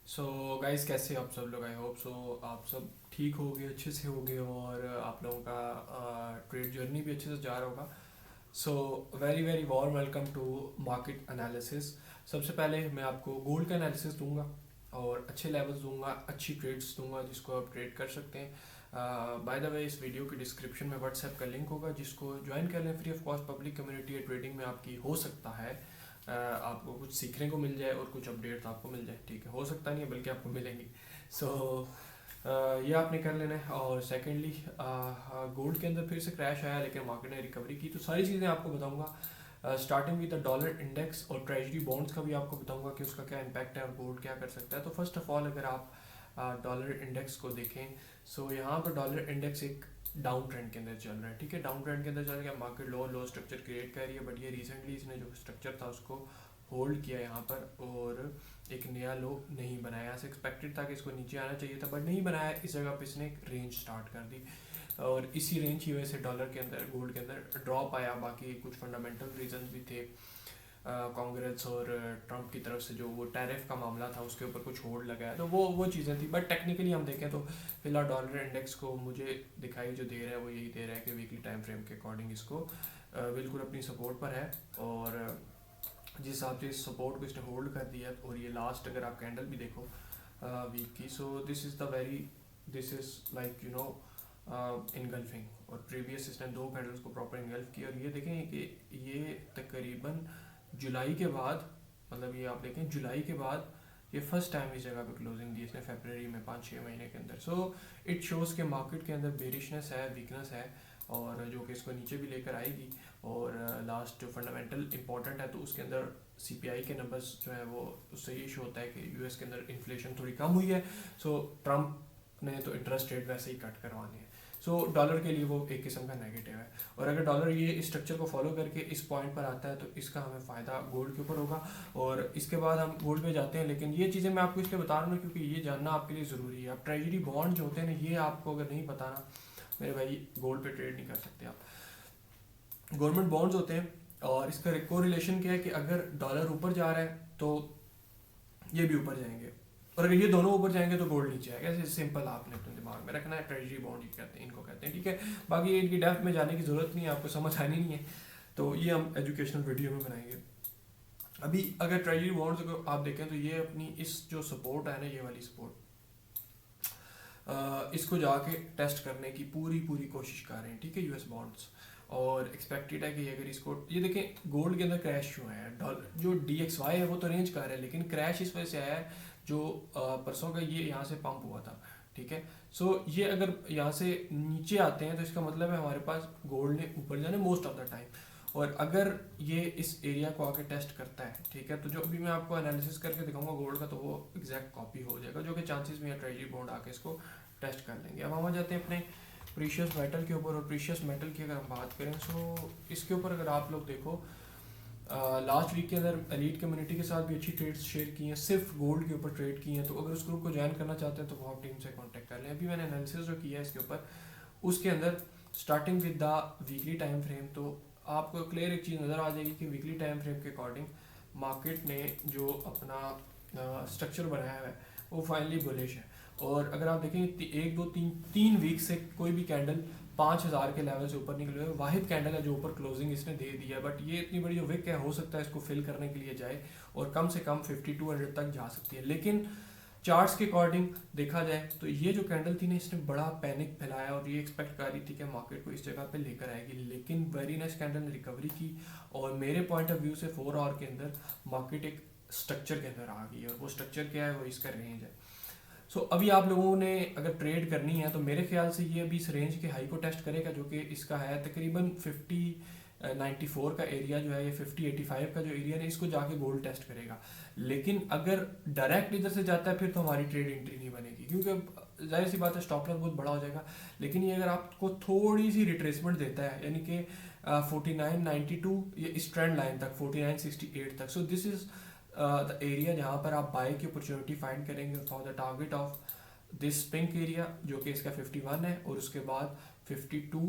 So guys, कैसे हो आप सब लोग? आई होप सो आप सब ठीक होगे, अच्छे से होगे और आप लोगों का ट्रेड जर्नी भी अच्छे से जा रहा होगा। So very very warm welcome to market analysis. सबसे पहले मैं आपको गोल्ड का एनालिसिस दूंगा और अच्छे लेवल्स दूंगा, अच्छी ट्रेड्स दूंगा जिसको आप ट्रेड कर सकते हैं। बाय द वे, इस वीडियो के डिस्क्रिप्शन में व्हाट्सएप का लिंक होगा, जिसको ज्वाइन कर लें। Free of cost public community है, ट्रेडिंग में आपकी हो सकता है आपको कुछ सीखने को मिल जाए और कुछ अपडेट्स आपको मिल जाए। ठीक है, हो सकता नहीं है बल्कि आपको मिलेंगी। सो ये आपने कर लेना है। और सेकेंडली, गोल्ड के अंदर फिर से क्रैश आया लेकिन मार्केट ने रिकवरी की, तो सारी चीज़ें आपको बताऊंगा। Starting with the dollar index और ट्रेजरी बॉन्ड्स का भी आपको बताऊंगा कि उसका क्या इम्पैक्ट है और गोल्ड क्या कर सकता है। तो फर्स्ट ऑफ ऑल, अगर आप डॉलर इंडेक्स को देखें, सो यहाँ पर डॉलर इंडेक्स एक डाउन ट्रेंड के अंदर चल रहा है। ठीक है, डाउन ट्रेंड के अंदर चल रहा है, मार्केट लो लो स्ट्रक्चर क्रिएट कर रही है, बट ये रिसेंटली इसने जो स्ट्रक्चर था उसको होल्ड किया यहाँ पर और एक नया लो नहीं बनाया। यहाँ से एक्सपेक्टेड था कि इसको नीचे आना चाहिए था, बट नहीं बनाया। इस जगह पे इसने एक रेंज स्टार्ट कर दी और इसी रेंज की वजह से डॉलर के अंदर, गोल्ड के अंदर ड्रॉप आया। बाकी कुछ फंडामेंटल रीजन भी थे, कांग्रेस और ट्रम्प की तरफ से जो वो टैरिफ का मामला था उसके ऊपर कुछ होल्ड लगाया, तो वो चीज़ें थी। बट टेक्निकली हम देखें तो फिलहाल डॉलर इंडेक्स को मुझे दिखाई जो दे रहा है वो यही दे रहा है कि वीकली टाइम फ्रेम के अकॉर्डिंग इसको बिल्कुल अपनी सपोर्ट पर है। और जिस हिसाब से इस सपोर्ट को इसने होल्ड कर दिया, और ये लास्ट अगर आप कैंडल भी देखो वीक की, सो दिस इज़ लाइक इनगल्फिंग। और प्रीवियस इसने दो कैंडल्स को प्रॉपर इनगल्फ किया। और ये देखें कि ये तकरीबन जुलाई के बाद, मतलब ये आप देखें जुलाई के बाद ये फर्स्ट टाइम इस जगह पे क्लोजिंग दी इसने फरवरी में, 5-6 महीने के अंदर। सो इट शोज़ के मार्केट के अंदर बेरिशनेस है, वीकनेस है, और जो कि इसको नीचे भी लेकर आएगी। और लास्ट जो फंडामेंटल इंपॉर्टेंट है तो उसके अंदर सीपीआई के नंबर्स जो है वो, उससे ये शो होता है कि यूएस के अंदर इन्फ्लेशन थोड़ी कम हुई है। सो ट्रम्प ने तो इंटरेस्ट रेट वैसे ही कट करवाने हैं। सो डॉलर के लिए वो एक किस्म का नेगेटिव है। और अगर डॉलर ये स्ट्रक्चर को फॉलो करके इस पॉइंट पर आता है तो इसका हमें फ़ायदा गोल्ड के ऊपर होगा। और इसके बाद हम गोल्ड पे जाते हैं, लेकिन ये चीज़ें मैं आपको इसलिए बता रहा हूँ क्योंकि ये जानना आपके लिए ज़रूरी है। आप ट्रेजरी बॉन्ड जो होते हैं ना, ये आपको अगर नहीं पता ना मेरे भाई, गोल्ड पे ट्रेड नहीं कर सकते आप। गवर्नमेंट बॉन्ड्स होते हैं और इसका कोरिलेशन क्या है कि अगर डॉलर ऊपर जा रहा है तो ये भी ऊपर जाएंगे, और अगर ये दोनों ऊपर जाएंगे तो गोल्ड नीचे आएगा। ऐसे सिंपल आपने अपने दिमाग में रखना है। ट्रेजरी बॉन्ड ही कहते हैं, इनको कहते हैं। ठीक है, बाकी इनकी डेप्थ में जाने की ज़रूरत नहीं है, आपको समझ आनी नहीं है, तो ये हम एजुकेशनल वीडियो में बनाएंगे। अभी अगर ट्रेजरी बॉन्ड्स को आप देखें तो ये अपनी इस जो सपोर्ट है ना, ये वाली सपोर्ट, इसको जाके टेस्ट करने की पूरी पूरी कोशिश कर रहे हैं। ठीक है, यूएस बॉन्ड्स, और एक्सपेक्टेड है कि अगर इसको, ये देखें गोल्ड के अंदर क्रैश क्यों आया है। डॉलर जो DXY है वो तो रेंज कर रहा है, लेकिन क्रैश इस वजह से आया है जो परसों का ये यहाँ से पंप हुआ था। ठीक है, सो ये अगर यहाँ से नीचे आते हैं तो इसका मतलब है हमारे पास गोल्ड ने ऊपर जाना मोस्ट ऑफ द टाइम। और अगर ये इस एरिया को आके टेस्ट करता है, ठीक है, तो जो अभी मैं आपको एनालिसिस करके दिखाऊंगा गोल्ड का, तो वो एग्जैक्ट कॉपी हो जाएगा, जो कि चांसेस भी है ट्रेजरी बॉन्ड आके इसको टेस्ट कर लेंगे। अब हम आ जाते हैं अपने प्रीशियस मेटल के ऊपर। और प्रीशियस मेटल की अगर हम बात करें, सो इसके ऊपर अगर आप लोग देखो, लास्ट वीक के अंदर एलीट कम्युनिटी के साथ भी अच्छी ट्रेड्स शेयर की हैं, सिर्फ गोल्ड के ऊपर ट्रेड की हैं। तो अगर उस ग्रुप को ज्वाइन करना चाहते हैं तो वो आप टीम से कांटेक्ट कर लें। अभी मैंने एनालिसिस जो किया है इसके ऊपर, उसके अंदर starting with the weekly time frame, तो आपको क्लियर एक चीज़ नज़र आ जाएगी कि वीकली टाइम फ्रेम के अकॉर्डिंग मार्केट ने जो अपना स्ट्रक्चर बनाया हुआ है वो फाइनली बुलिश है। और अगर आप देखें 1 2 3 वीक से कोई भी कैंडल 5,000 के लेवल से ऊपर निकले हुए, वाहिद कैंडल है जो ऊपर क्लोजिंग इसने दे दी है। बट ये इतनी बड़ी जो विक है, हो सकता है इसको फिल करने के लिए जाए और कम से कम 5200 तक जा सकती है। लेकिन चार्ट्स के अकॉर्डिंग देखा जाए तो ये जो कैंडल थी ना, इसने बड़ा पैनिक फैलाया और ये एक्सपेक्ट कर रही थी कि मार्केट को इस जगह पे लेकर आएगी, लेकिन वेरी नाइस कैंडल ने रिकवरी की। और मेरे पॉइंट ऑफ व्यू से 4 आवर के अंदर मार्केट एक स्ट्रक्चर के अंदर आ गई है, और वो स्ट्रक्चर क्या है, वो इसका रेंज है। सो अभी आप लोगों ने अगर ट्रेड करनी है तो मेरे ख्याल से ये अभी इस रेंज के हाई को टेस्ट करेगा, जो कि इसका है तकरीबन 5094 का एरिया जो है, ये 5085 का जो एरिया है, इसको जाके गोल्ड टेस्ट करेगा। लेकिन अगर डायरेक्ट इधर से जाता है फिर तो हमारी ट्रेड एंट्री नहीं बनेगी, क्योंकि जाहिर सी बात है स्टॉप लॉस बहुत बड़ा हो जाएगा। लेकिन ये अगर आपको थोड़ी सी रिट्रेसमेंट देता है, यानी कि 4992 ये इस ट्रेंड लाइन तक 4968 तक, so this is the area जहाँ पर आप बाय की अपॉर्चुनिटी फाइंड करेंगे for the target of this pink area, जो कि इसका 51 है, और उसके बाद 52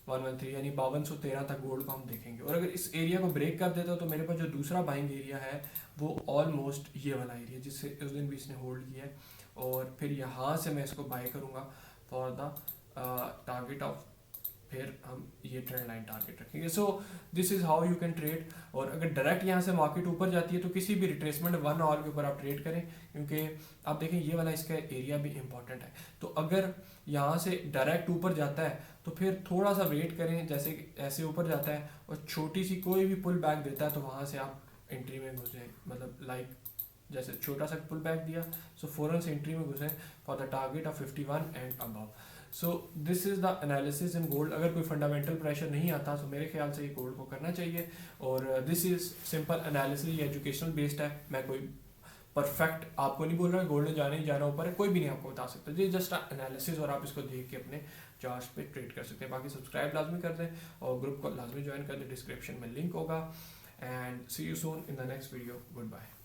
113 यानी 5213 तक गोल्ड को हम देखेंगे। और अगर इस एरिया को ब्रेक कर देता तो मेरे पास जो दूसरा बाइंग एरिया है वो ऑलमोस्ट ये वाला एरिया जिससे उस दिन भी इसने होल्ड किया है, और फिर यहाँ से मैं इसको बाय करूँगा फॉर द टारगेट ऑफ, फिर हम ये ट्रेंड लाइन टारगेट रखेंगे। So this is how you can trade. और अगर डायरेक्ट यहाँ से मार्केट ऊपर जाती है तो किसी भी रिट्रेसमेंट 1 आवर के ऊपर आप ट्रेड करें, क्योंकि आप देखें ये वाला इसका एरिया भी इंपॉर्टेंट है। तो अगर यहाँ से डायरेक्ट ऊपर जाता है तो फिर थोड़ा सा वेट करें, जैसे कि ऐसे ऊपर जाता है और छोटी सी कोई भी पुल बैक देता है तो वहाँ से आप एंट्री में घुसें, मतलब लाइक जैसे छोटा सा पुल बैक दिया सो फ़ौरन से एंट्री में घुसें for the target of 51 and above. So this is the analysis in gold. अगर कोई फंडामेंटल प्रेशर नहीं आता तो मेरे ख्याल से ये गोल्ड को करना चाहिए। और this is simple analysis, educational based है। मैं कोई परफेक्ट आपको नहीं बोल रहा गोल्ड में जाने ही जाना ऊपर है, कोई भी नहीं आपको बता सकता। ये जस्ट एनालिसिस और आप इसको देख के अपने चार्ट्स पे ट्रेड कर सकते हैं। बाकी सब्सक्राइब लाजमी कर दें और ग्रुप को लाजमी ज्वाइन कर दें, डिस्क्रिप्शन में लिंक होगा। And see you soon in the next video. Good bye.